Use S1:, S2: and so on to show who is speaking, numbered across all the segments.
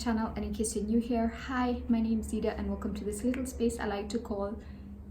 S1: channel, and in case you're new here, hi, my name is Dida and welcome to this little space I like to call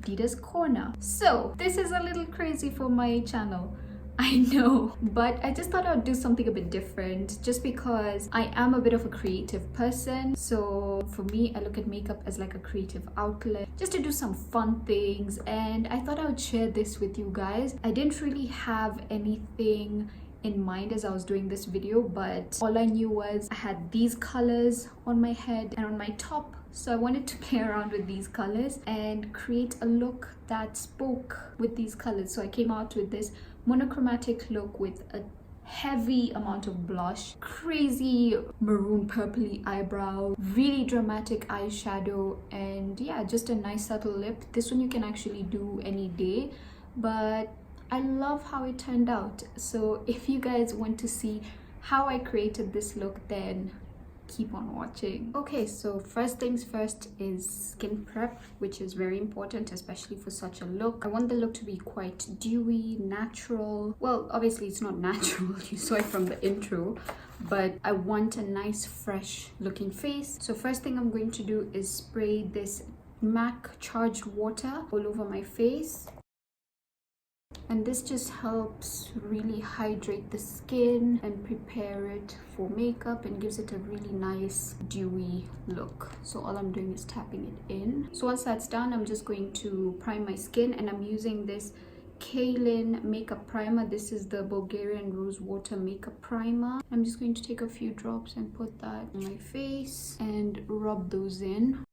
S1: Dida's Corner. So this is a little crazy for my channel, I know, but I just thought I would do something a bit different just because I am a bit of a creative person. So for me, I look at makeup as like a creative outlet just to do some fun things, and I thought I would share this with you guys. I didn't really have anything in mind as I was doing this video, but all I knew was I had these colors on my head and on my top, so I wanted to play around with these colors and create a look that spoke with these colors. So I came out with this monochromatic look with a heavy amount of blush, crazy maroon purpley eyebrow, really dramatic eyeshadow, and yeah, just a nice subtle lip. This one you can actually do any day, but I love how it turned out. So if you guys want to see how I created this look, then keep on watching. Okay, so first things first is skin prep, which is very important, especially for such a look. I want the look to be quite dewy, natural. Well, obviously it's not natural, you saw it from the intro, but I want a nice fresh looking face. So first thing I'm going to do is spray this MAC charged water all over my face. And this just helps really hydrate the skin and prepare it for makeup and gives it a really nice dewy look. So all I'm doing is tapping it in. So once that's done, I'm just going to prime my skin, and I'm using this Cailyn makeup primer. This is the Bulgarian rose water makeup primer. I'm just going to take a few drops and put that on my face and rub those in.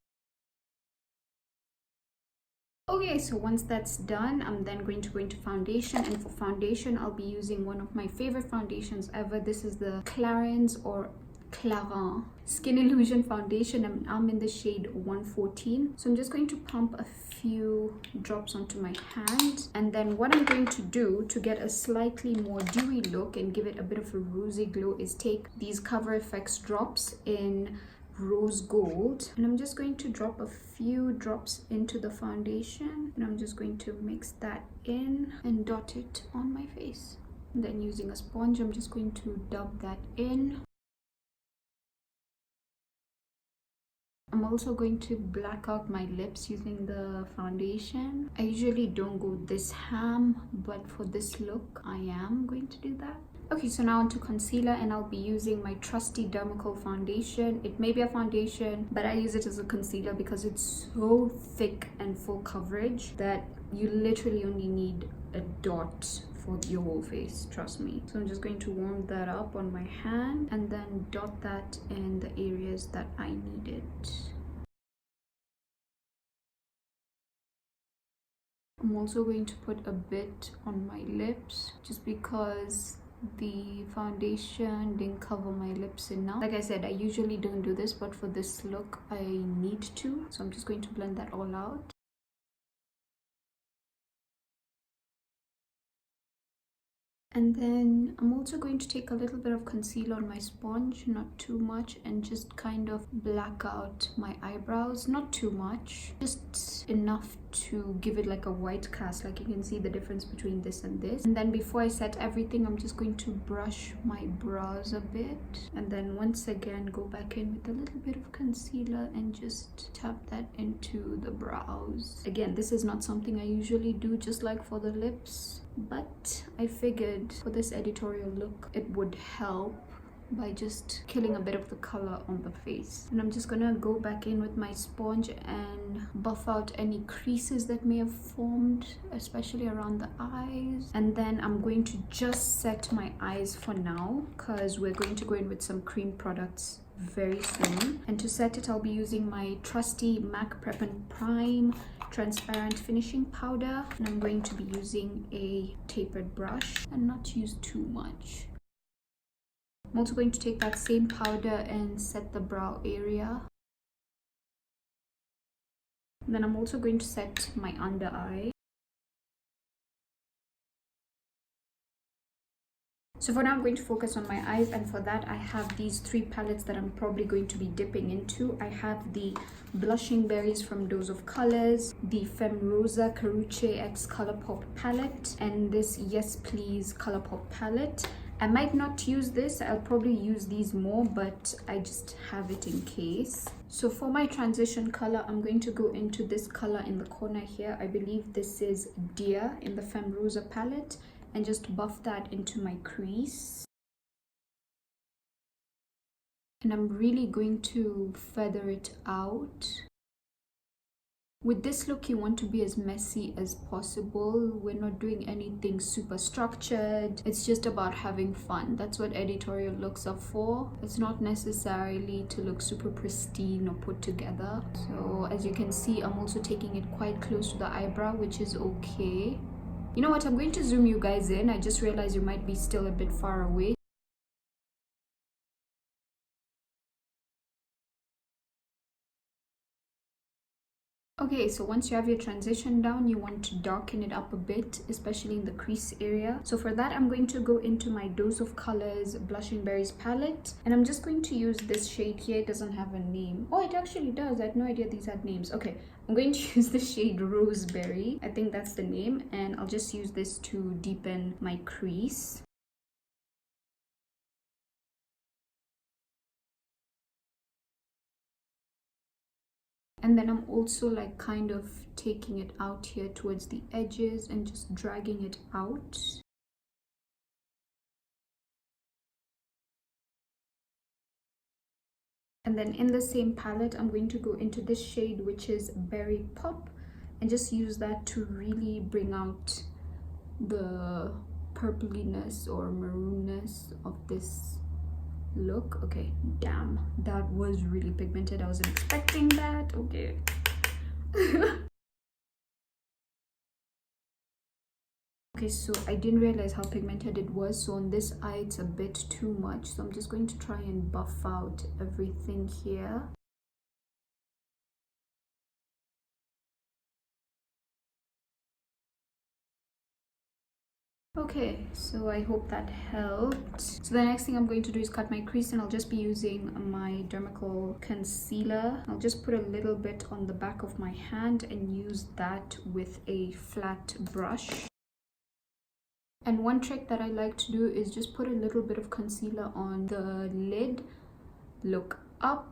S1: Okay, so once that's done, I'm then going to go into foundation, and for foundation I'll be using one of my favorite foundations ever. This is the Clarins or Clarins Skin Illusion foundation, and I'm in the shade 114. So I'm just going to pump a few drops onto my hand, and then what I'm going to do to get a slightly more dewy look and give it a bit of a rosy glow is take these Cover FX drops in rose gold, and I'm just going to drop a few drops into the foundation, and I'm just going to mix that in and dot it on my face. And then using a sponge, I'm just going to dab that in. I'm also going to black out my lips using the foundation. I usually don't go this ham, but for this look I am going to do that. Okay, so now onto concealer, and I'll be using my trusty Dermacol foundation. It may be a foundation, but I use it as a concealer because it's so thick and full coverage that you literally only need a dot for your whole face, trust me. So I'm just going to warm that up on my hand and then dot that in the areas that I need it. I'm also going to put a bit on my lips just because the foundation didn't cover my lips enough. Like I said, I usually don't do this, but for this look I need to, so I'm just going to blend that all out. And then I'm also going to take a little bit of concealer on my sponge, not too much, and just kind of black out my eyebrows. Not too much, just enough to give it like a white cast, like you can see the difference between this and this. And then before I set everything, I'm just going to brush my brows a bit, and then once again go back in with a little bit of concealer and just tap that into the brows. Again, this is not something I usually do, just like for the lips, but I figured for this editorial look it would help by just killing a bit of the color on the face. And I'm just gonna go back in with my sponge and buff out any creases that may have formed, especially around the eyes. And then I'm going to just set my eyes for now because we're going to go in with some cream products very soon. And to set it, I'll be using my trusty MAC Prep+Prime transparent finishing powder, and I'm going to be using a tapered brush and not use too much. I'm also going to take that same powder and set the brow area. And then I'm also going to set my under eye. So for now, I'm going to focus on my eyes, and for that I have these three palettes that I'm probably going to be dipping into. I have the Blushing Berries from Dose of Colors, the Femme Rosa Carucci X Colourpop palette, and this Yes Please Colourpop palette. I might not use this, I'll probably use these more, but I just have it in case. So for my transition color, I'm going to go into this color in the corner here. I believe this is Dear in the Femme Rosa palette, and just buff that into my crease. And I'm really going to feather it out. With this look, you want to be as messy as possible. We're not doing anything super structured. It's just about having fun. That's what editorial looks are for. It's not necessarily to look super pristine or put together. So as you can see, I'm also taking it quite close to the eyebrow, which is okay. You know what? I'm going to zoom you guys in. I just realized you might be still a bit far away. Okay, so once you have your transition down, you want to darken it up a bit, especially in the crease area. So for that, I'm going to go into my Dose of Colors Blushing Berries palette. And I'm just going to use this shade here. It doesn't have a name. Oh, it actually does. I had no idea these had names. Okay, I'm going to use the shade Roseberry. I think that's the name. And I'll just use this to deepen my crease. And then I'm also like kind of taking it out here towards the edges and just dragging it out. And then in the same palette, I'm going to go into this shade, which is Berry Pop, and just use that to really bring out the purpliness or maroonness of this look. Okay, damn, that was really pigmented. I wasn't expecting that. Okay. Okay, so I didn't realize how pigmented it was. So on this eye, it's a bit too much. So I'm just going to try and buff out everything here. Okay, so I hope that helped. So the next thing I'm going to do is cut my crease, and I'll just be using my Dermacol concealer. I'll just put a little bit on the back of my hand and use that with a flat brush. And one trick that I like to do is just put a little bit of concealer on the lid, look up,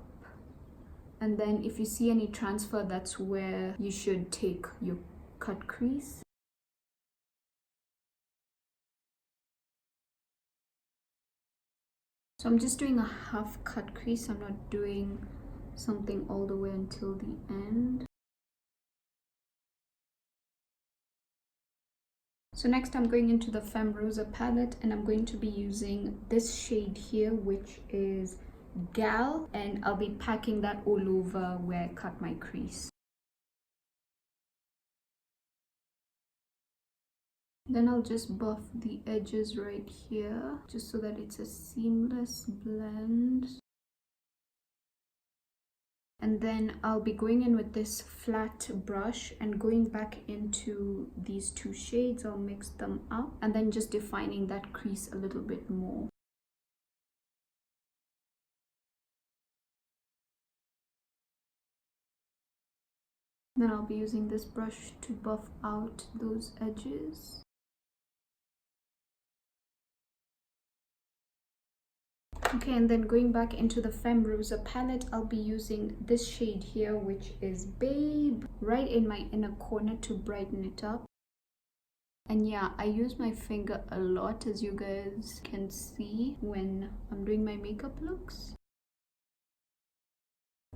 S1: and then if you see any transfer, that's where you should take your cut crease. So I'm just doing a half cut crease. I'm not doing something all the way until the end. So next I'm going into the Femme Rosa palette, and I'm going to be using this shade here, which is Gal, and I'll be packing that all over where I cut my crease. Then I'll just buff the edges right here, just so that it's a seamless blend. And then I'll be going in with this flat brush and going back into these two shades. I'll mix them up and then just defining that crease a little bit more. Then I'll be using this brush to buff out those edges. Okay, and then going back into the Femme Rosa palette, I'll be using this shade here, which is Babe, right in my inner corner to brighten it up. And yeah, I use my finger a lot, as you guys can see, when I'm doing my makeup looks.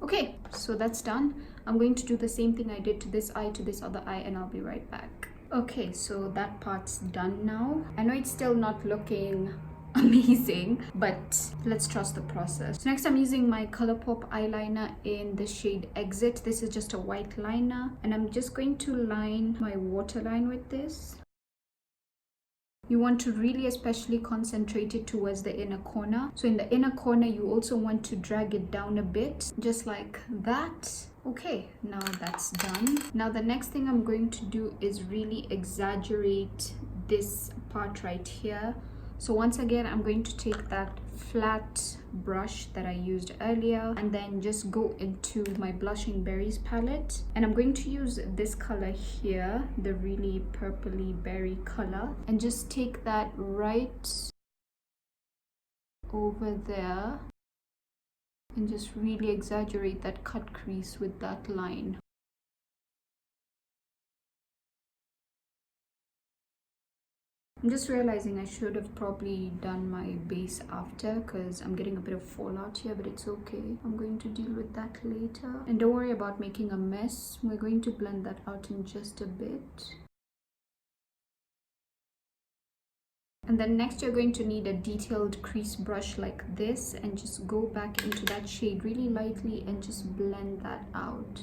S1: Okay, so that's done. I'm going to do the same thing I did to this eye, to this other eye, and I'll be right back. Okay, so that part's done now. I know it's still not looking amazing, but let's trust the process. So next I'm using my Colourpop eyeliner in the shade Exit. This is just a white liner, and I'm just going to line my waterline with this. You want to really especially concentrate it towards the inner corner. So in the inner corner, you also want to drag it down a bit, just like that. Okay, now that's done. Now the next thing I'm going to do is really exaggerate this part right here. So once again, I'm going to take that flat brush that I used earlier and then just go into my Blushing Berries palette. And I'm going to use this color here, the really purpley berry color, and just take that right over there and just really exaggerate that cut crease with that line. I'm just realizing I should have probably done my base after because I'm getting a bit of fallout here, but it's okay. I'm going to deal with that later. And don't worry about making a mess. We're going to blend that out in just a bit. And then next you're going to need a detailed crease brush like this and just go back into that shade really lightly and just blend that out.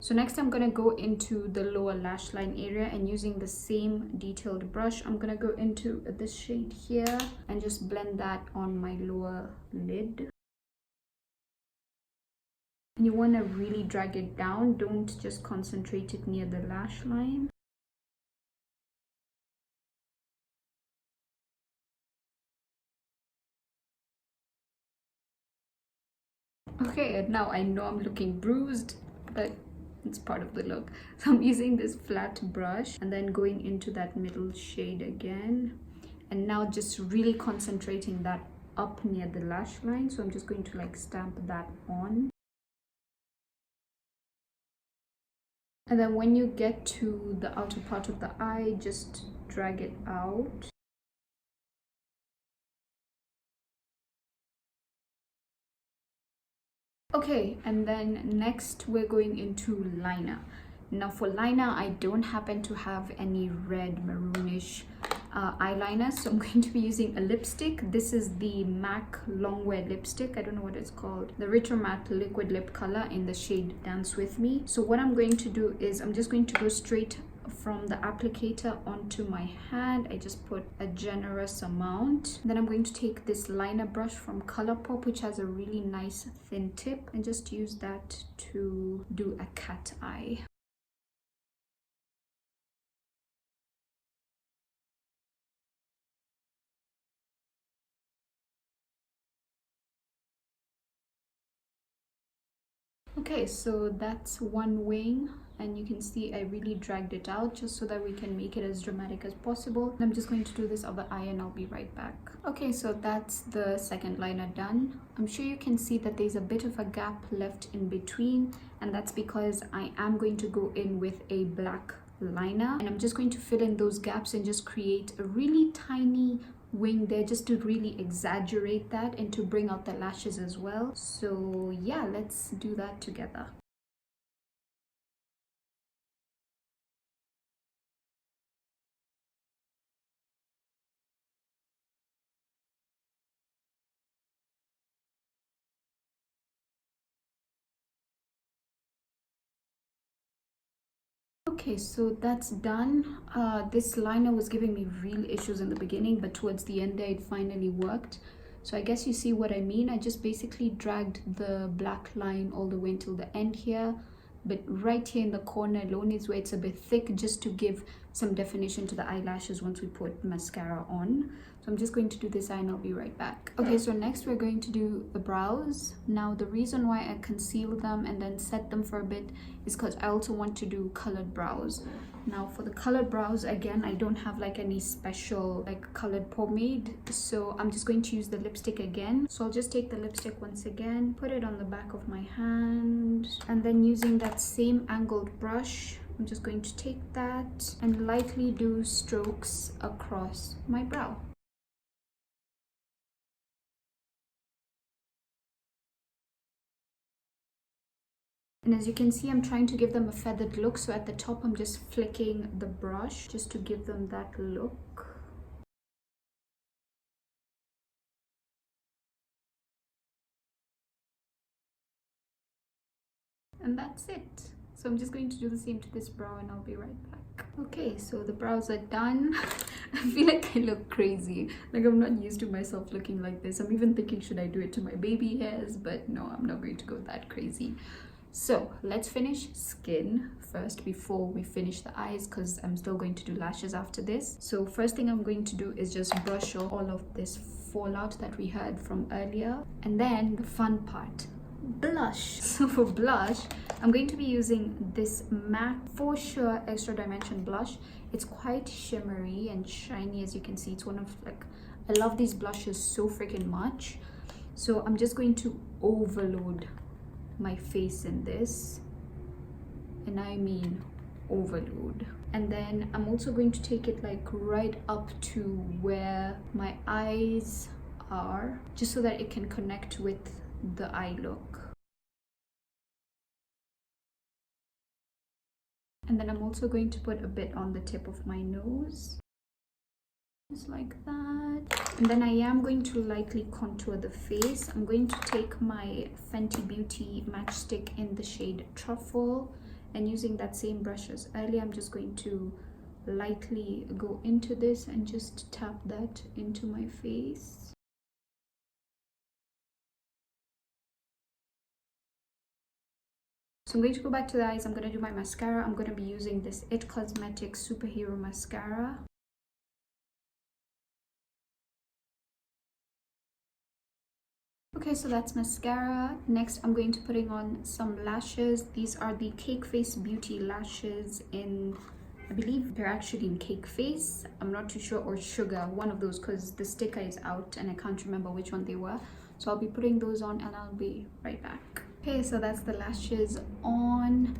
S1: So next I'm going to go into the lower lash line area, and using the same detailed brush, I'm going to go into this shade here and just blend that on my lower lid. And you want to really drag it down, don't just concentrate it near the lash line. Okay, now I know I'm looking bruised, but it's part of the look. So I'm using this flat brush and then going into that middle shade again, and now just really concentrating that up near the lash line. So I'm just going to like stamp that on, and then when you get to the outer part of the eye, just drag it out. Okay, and then next we're going into liner. Now for liner, I don't happen to have any red maroonish eyeliner, so I'm going to be using a lipstick. This is the MAC Longwear lipstick. I don't know what it's called. The Retro Matte Liquid Lip Color in the shade Dance With Me. So what I'm going to do is I'm just going to go straight from the applicator onto my hand. I just put a generous amount. Then I'm going to take this liner brush from Colourpop, which has a really nice thin tip, and just use that to do a cat eye. Okay, so that's one wing, and you can see I really dragged it out just so that we can make it as dramatic as possible. I'm just going to do this other eye and I'll be right back. Okay, so that's the second liner done. I'm sure you can see that there's a bit of a gap left in between, and that's because I am going to go in with a black liner, and I'm just going to fill in those gaps and just create a really tiny wing there, just to really exaggerate that and to bring out the lashes as well. So yeah, let's do that together. Okay, so that's done. This liner was giving me real issues in the beginning, but towards the end there it finally worked. So I guess you see what I mean. I just basically dragged the black line all the way until the end here, but right here in the corner alone is where it's a bit thick, just to give some definition to the eyelashes once we put mascara on. So I'm just going to do this eye and I'll be right back. Okay, so next we're going to do the brows. Now the reason why I conceal them and then set them for a bit is because I also want to do colored brows. Now for the colored brows, again, I don't have like any special like colored pomade, so I'm just going to use the lipstick again. So I'll just take the lipstick once again, put it on the back of my hand, and then using that same angled brush, I'm just going to take that and lightly do strokes across my brow. And as you can see, I'm trying to give them a feathered look, so at the top I'm just flicking the brush just to give them that look. And that's it. So I'm just going to do the same to this brow and I'll be right back. Okay, so the brows are done. I feel like I look crazy. Like I'm not used to myself looking like this. I'm even thinking, should I do it to my baby hairs? But no, I'm not going to go that crazy. So let's finish skin first before we finish the eyes, because I'm still going to do lashes after this. So first thing I'm going to do is just brush off all of this fallout that we had from earlier. And then the fun part, blush. So for blush, I'm going to be using this MAC For Sure Extra Dimension blush. It's quite shimmery and shiny, as you can see. It's one of like, I love these blushes so freaking much. So I'm just going to overload my face in this, and I mean overload. And then I'm also going to take it like right up to where my eyes are, just so that it can connect with the eye look. And then I'm also going to put a bit on the tip of my nose, just like that. And then I am going to lightly contour the face. I'm going to take my Fenty Beauty matchstick in the shade Truffle, and using that same brush as earlier, I'm just going to lightly go into this and just tap that into my face. So I'm going to go back to the eyes. I'm going to do my mascara. I'm going to be using this It Cosmetics Superhero Mascara. Okay, so that's mascara. Next, I'm going to putting on some lashes. These are the Cake Face Beauty lashes in, I believe they're actually in Cake Face. I'm not too sure, or Sugar, one of those, because the sticker is out and I can't remember which one they were. So I'll be putting those on and I'll be right back. Okay, so that's the lashes on.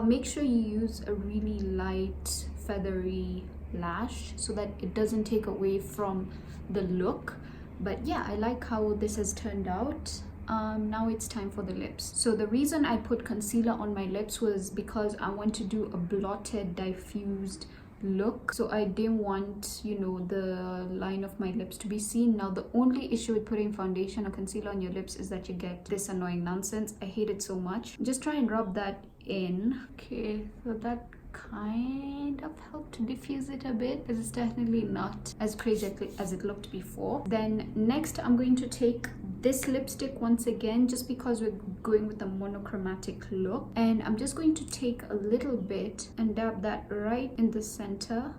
S1: Make sure you use a really light feathery lash so that it doesn't take away from the look. But yeah, I like how this has turned out. Now it's time for the lips. So the reason I put concealer on my lips was because I want to do a blotted diffused look, so I didn't want, you know, the line of my lips to be seen. Now the only issue with putting foundation or concealer on your lips is that you get this annoying nonsense. I hate it so much. Just try and rub that in. Okay, so that kind of helped to diffuse it a bit, because it's definitely not as crazy as it looked before. Then next, I'm going to take this lipstick once again, just because we're going with a monochromatic look, and I'm just going to take a little bit and dab that right in the center,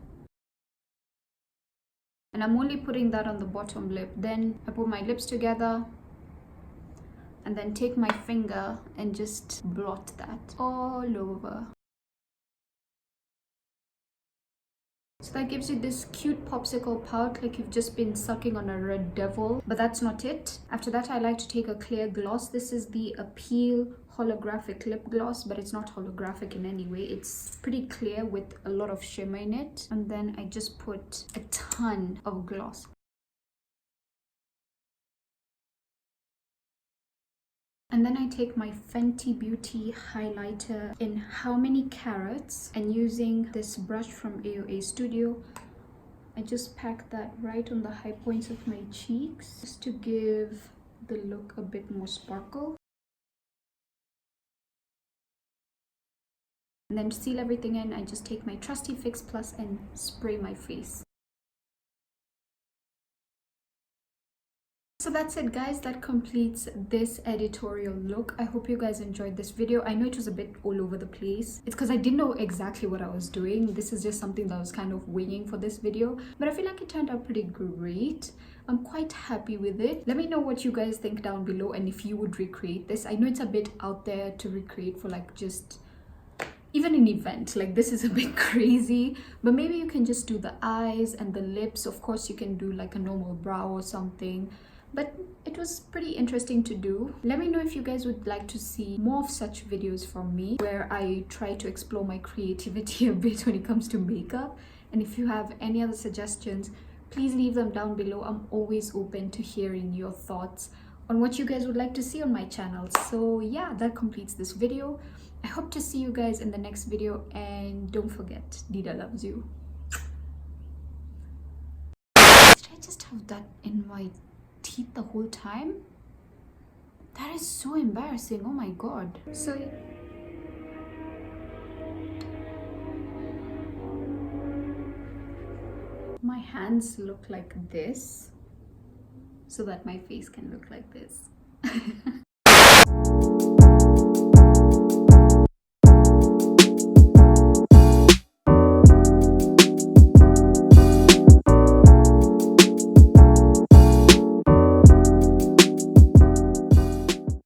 S1: and I'm only putting that on the bottom lip. Then I put my lips together and then take my finger and just blot that all over. So that gives you this cute popsicle pout, like you've just been sucking on a red devil. But that's not it. After that, I like to take a clear gloss. This is the Appeal Holographic Lip Gloss, but it's not holographic in any way. It's pretty clear with a lot of shimmer in it. And then I just put a ton of gloss. And then I take my Fenty Beauty highlighter in How Many Carats, and using this brush from AOA Studio, I just pack that right on the high points of my cheeks, just to give the look a bit more sparkle. And then to seal everything in, I just take my trusty Fix Plus and spray my face. So that's it, guys. That completes this editorial look. I hope you guys enjoyed this video. I know it was a bit all over the place. It's because I didn't know exactly what I was doing. This is just something that I was kind of winging for this video, but I feel like it turned out pretty great. I'm quite happy with it. Let me know what you guys think down below, and if you would recreate this. I know it's a bit out there to recreate for like just even an event. Like, this is a bit crazy, but maybe you can just do the eyes and the lips. Of course, you can do like a normal brow or something. But it was pretty interesting to do. Let me know if you guys would like to see more of such videos from me, where I try to explore my creativity a bit when it comes to makeup. And if you have any other suggestions, please leave them down below. I'm always open to hearing your thoughts on what you guys would like to see on my channel. So yeah, that completes this video. I hope to see you guys in the next video, and don't forget, Dida loves you. Did I just have that in my teeth the whole time? That is so embarrassing. Oh my god. So my hands look like this so that my face can look like this.